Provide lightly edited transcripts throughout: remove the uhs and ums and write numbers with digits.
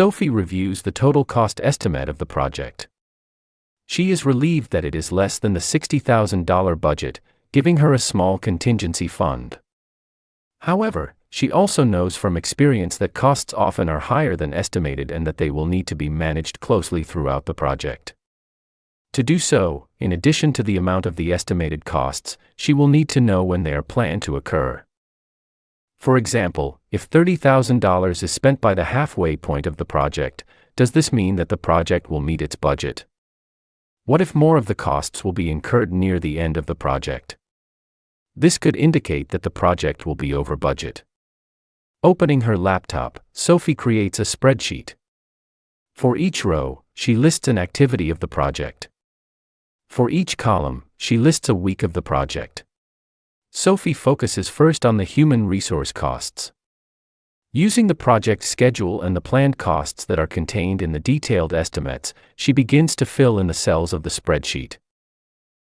Sophie reviews the total cost estimate of the project. She is relieved that it is less than the $60,000 budget, giving her a small contingency fund. However, she also knows from experience that costs often are higher than estimated and that they will need to be managed closely throughout the project. To do so, in addition to the amount of the estimated costs, she will need to know when they are planned to occur. For example, if $30,000 is spent by the halfway point of the project, does this mean that the project will meet its budget? What if more of the costs will be incurred near the end of the project? This could indicate that the project will be over budget. Opening her laptop, Sophie creates a spreadsheet. For each row, she lists an activity of the project. For each column, she lists a week of the project. Sophie focuses first on the human resource costs. Using the project schedule and the planned costs that are contained in the detailed estimates, she begins to fill in the cells of the spreadsheet.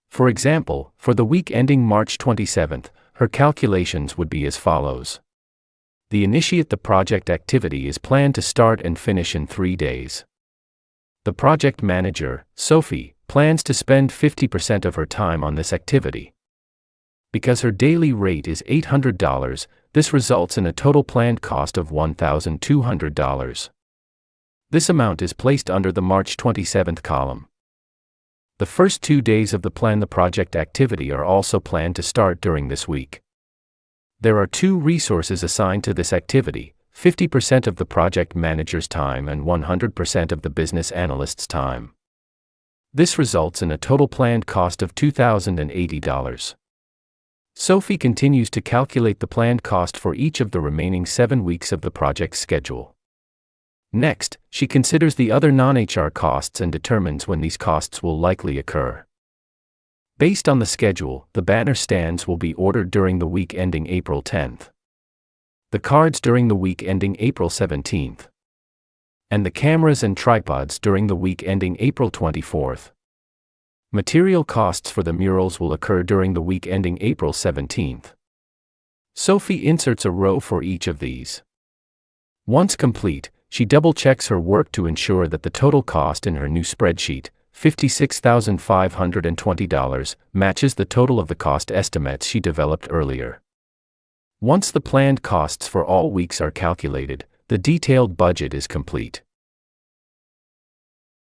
For example, for the week ending March 27th, her calculations would be as follows. The initiate the project activity is planned to start and finish in 3 days. The project manager, Sophie, plans to spend 50% of her time on this activity. Because her daily rate is $800, this results in a total planned cost of $1,200. This amount is placed under the March 27th column. The first 2 days of the plan the project activity are also planned to start during this week. There are 2 resources assigned to this activity, 50% of the project manager's time and 100% of the business analyst's time. This results in a total planned cost of $2,080. Sophie continues to calculate the planned cost for each of the remaining 7 weeks of the project's schedule. Next, she considers the other non-HR costs and determines when these costs will likely occur. Based on the schedule, the banner stands will be ordered during the week ending April 10th. The cards during the week ending April 17th. And the cameras and tripods during the week ending April 24th. Material costs for the murals will occur during the week ending April 17th. Sophie inserts a row for each of these. Once complete, she double-checks her work to ensure that the total cost in her new spreadsheet, $56,520, matches the total of the cost estimates she developed earlier. Once the planned costs for all weeks are calculated, the detailed budget is complete.